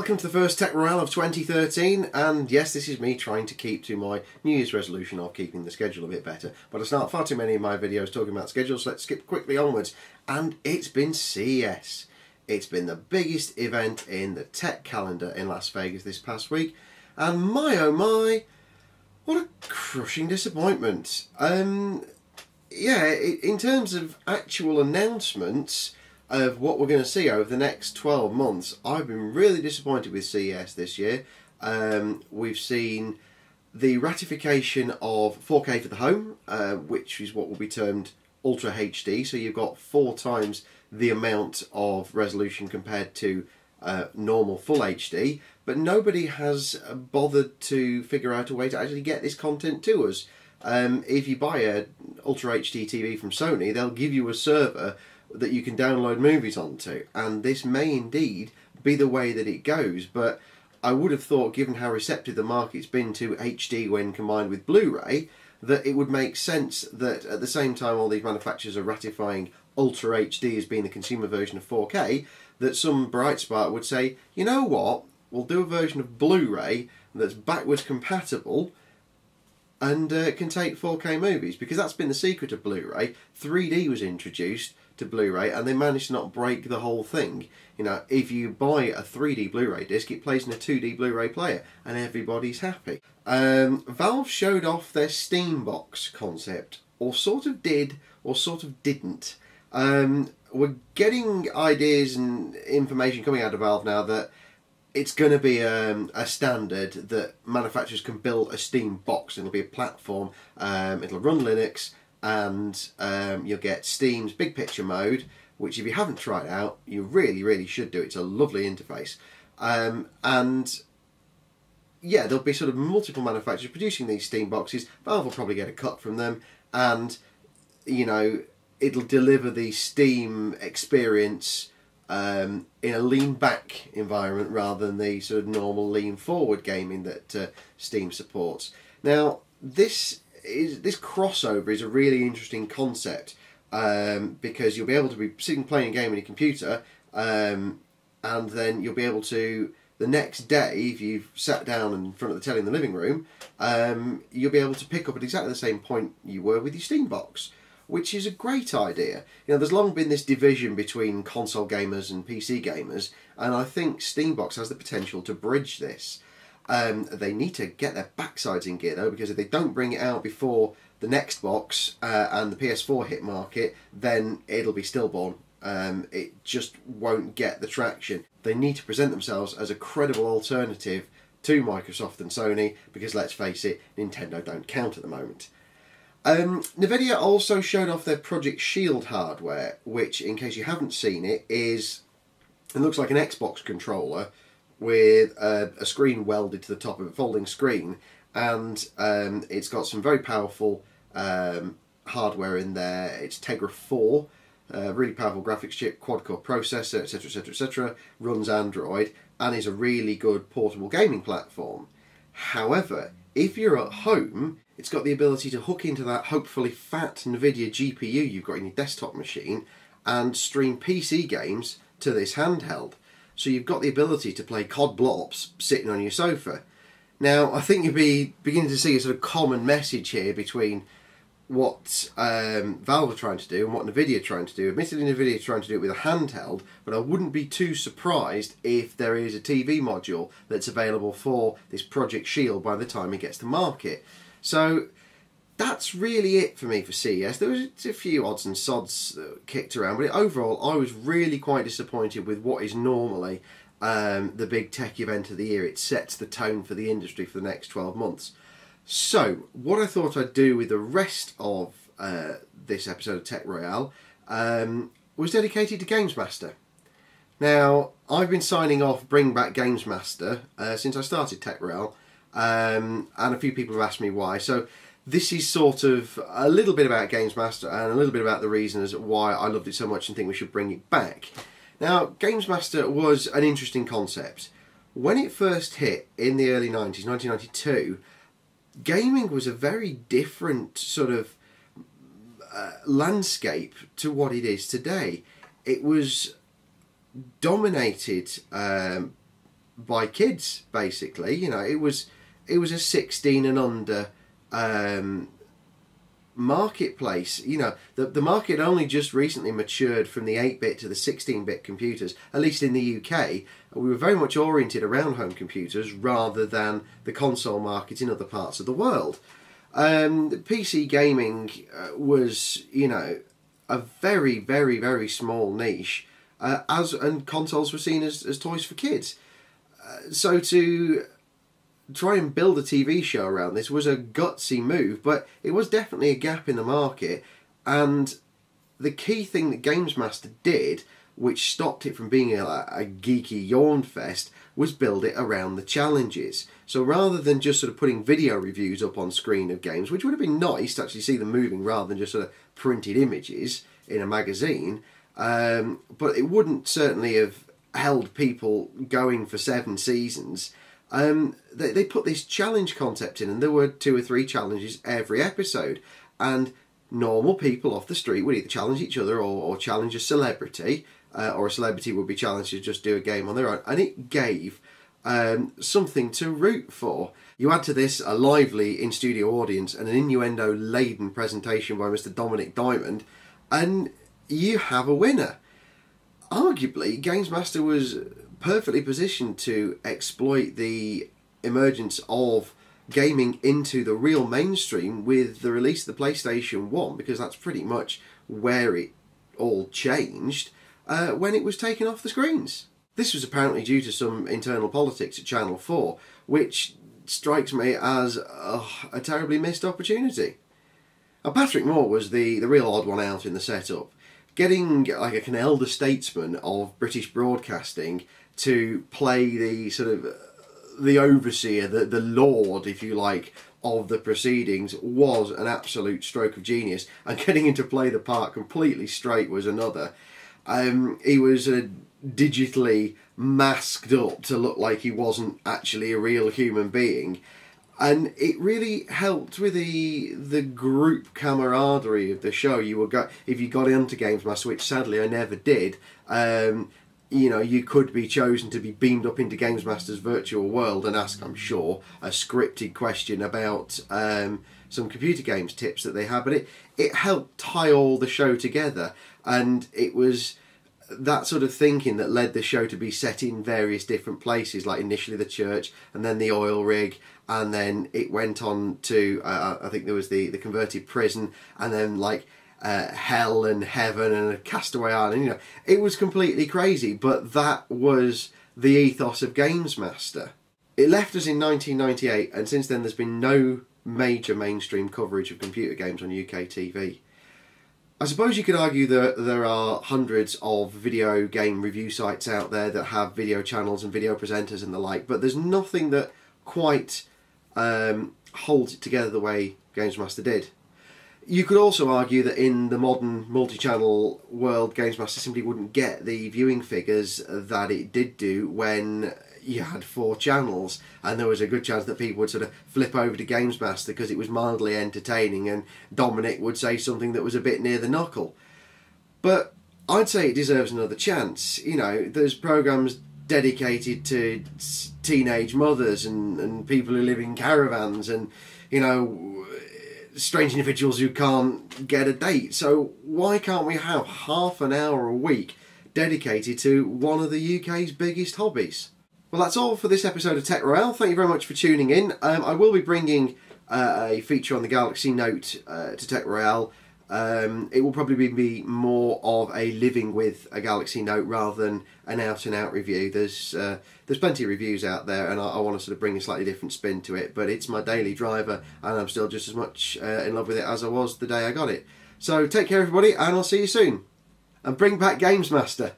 welcome to the first Tech Royale of 2013, and yes, this is me trying to keep to my New Year's resolution of keeping the schedule a bit better, but I start far too many of my videos talking about schedules, so let's skip quickly onwards. And it's been CES. It's been the biggest event in the tech calendar in Las Vegas this past week, and my oh my, what a crushing disappointment. Yeah, in terms of actual announcements of what we're going to see over the next 12 months, I've been really disappointed with CES this year. We've seen the ratification of 4K for the home, which is what will be termed Ultra HD, so you've got 4 times the amount of resolution compared to normal Full HD, but nobody has bothered to figure out a way to actually get this content to us. If you buy a Ultra HD TV from Sony, they'll give you a server that you can download movies onto, and this may indeed be the way that it goes, but I would have thought, given how receptive the market's been to HD when combined with Blu-ray, that it would make sense that at the same time all these manufacturers are ratifying Ultra HD as being the consumer version of 4K, that some bright spark would say, you know what, we'll do a version of Blu-ray that's backwards compatible and can take 4K movies, because that's been the secret of Blu-ray. 3D was introduced to Blu-ray and they managed to not break the whole thing. You know, if you buy a 3D Blu-ray disc, it plays in a 2D Blu-ray player and everybody's happy. Valve showed off their Steam box concept, or sort of did, or sort of didn't. We're getting ideas and information coming out of Valve now that it's going to be a standard that manufacturers can build a Steam box. It'll be a platform, it'll run Linux, and you'll get Steam's big picture mode, which if you haven't tried out, you really should do. It's a lovely interface. And yeah, there'll be sort of multiple manufacturers producing these Steam boxes. Valve will probably get a cut from them, and you know, it'll deliver the Steam experience in a lean back environment rather than the sort of normal lean forward gaming that Steam supports. Now this crossover is a really interesting concept, because you'll be able to be sitting playing a game on your computer, and then you'll be able to, the next day, if you've sat down in front of the telly in the living room, you'll be able to pick up at exactly the same point you were with your Steam box, which is a great idea. You know, there's long been this division between console gamers and PC gamers, and I think Steambox has the potential to bridge this. They need to get their backsides in gear though, because if they don't bring it out before the next box and the PS4 hit market, then it'll be stillborn. It just won't get the traction. They need to present themselves as a credible alternative to Microsoft and Sony, because let's face it, Nintendo don't count at the moment. Nvidia also showed off their Project Shield hardware, which, in case you haven't seen it, it looks like an Xbox controller with a screen welded to the top of a folding screen, and it's got some very powerful hardware in there. It's Tegra 4, really powerful graphics chip, quad-core processor, etc, runs Android, and is a really good portable gaming platform. However, if you're at home, it's got the ability to hook into that hopefully fat Nvidia GPU you've got in your desktop machine and stream PC games to this handheld. So you've got the ability to play COD Blops sitting on your sofa. Now, I think you'll be beginning to see a sort of common message here between what Valve are trying to do and what Nvidia are trying to do. Admittedly, Nvidia are trying to do it with a handheld, but I wouldn't be too surprised if there is a TV module that's available for this Project Shield by the time it gets to market. So that's really it for me for CES. There was a few odds and sods that kicked around, but overall I was really quite disappointed with what is normally the big tech event of the year. It sets the tone for the industry for the next 12 months. So what I thought I'd do with the rest of this episode of Tech Royale was dedicated to GamesMaster. Now, I've been signing off Bring Back GamesMaster since I started Tech Royale, and a few people have asked me why. So this is sort of a little bit about GamesMaster and a little bit about the reasons why I loved it so much and think we should bring it back. Now, GamesMaster was an interesting concept. When it first hit in the early 90s, 1992, gaming was a very different sort of landscape to what it is today. It was dominated by kids, basically. You know, it was a 16 and under marketplace. You know, the market only just recently matured from the 8-bit to the 16-bit computers, at least in the UK. We were very much oriented around home computers rather than the console market in other parts of the world. PC gaming was, you know, a very, very, very small niche, and consoles were seen as toys for kids. So to try and build a TV show around this was a gutsy move, but it was definitely a gap in the market. And the key thing that GamesMaster did, which stopped it from being a geeky yawn fest, was build it around the challenges. So rather than just sort of putting video reviews up on screen of games, which would have been nice to actually see them moving rather than just sort of printed images in a magazine, but it wouldn't certainly have held people going for 7 seasons. They put this challenge concept in, and there were 2 or 3 challenges every episode, and normal people off the street would either challenge each other or challenge a celebrity, or a celebrity would be challenged to just do a game on their own, and it gave something to root for. You add to this a lively in-studio audience and an innuendo-laden presentation by Mr. Dominic Diamond, and you have a winner. Arguably, GamesMaster was perfectly positioned to exploit the emergence of gaming into the real mainstream with the release of the PlayStation 1, because that's pretty much where it all changed when it was taken off the screens. This was apparently due to some internal politics at Channel 4, which strikes me as a terribly missed opportunity. And Patrick Moore was the real odd one out in the setup. Getting like an elder statesman of British broadcasting to play the sort of the overseer, the lord, if you like, of the proceedings was an absolute stroke of genius, and getting him to play the part completely straight was another. He was digitally masked up to look like he wasn't actually a real human being, and it really helped with the group camaraderie of the show. If you got into GamesMaster, which sadly I never did, you know, you could be chosen to be beamed up into GamesMaster's virtual world and ask, I'm sure, a scripted question about some computer games tips that they had. But it helped tie all the show together, and it was that sort of thinking that led the show to be set in various different places, like initially the church, and then the oil rig, and then it went on to, I think there was the converted prison, and then like hell and heaven and a castaway island. You know, it was completely crazy, but that was the ethos of GamesMaster. It left us in 1998, and since then there's been no major mainstream coverage of computer games on UK TV. I suppose you could argue that there are hundreds of video game review sites out there that have video channels and video presenters and the like, but there's nothing that quite holds it together the way GamesMaster did. You could also argue that in the modern multi-channel world, GamesMaster simply wouldn't get the viewing figures that it did do when you had 4 channels, and there was a good chance that people would sort of flip over to GamesMaster because it was mildly entertaining and Dominic would say something that was a bit near the knuckle. But I'd say it deserves another chance. You know, there's programs dedicated to teenage mothers and people who live in caravans and, you know, strange individuals who can't get a date. So why can't we have half an hour a week dedicated to one of the UK's biggest hobbies? Well, that's all for this episode of Tech Royale. Thank you very much for tuning in. I will be bringing a feature on the Galaxy Note to Tech Royale. It will probably be more of a living with a Galaxy Note rather than an out-and-out review. There's plenty of reviews out there, and I want to sort of bring a slightly different spin to it, but it's my daily driver, and I'm still just as much in love with it as I was the day I got it. So take care, everybody, and I'll see you soon. And bring back GamesMaster.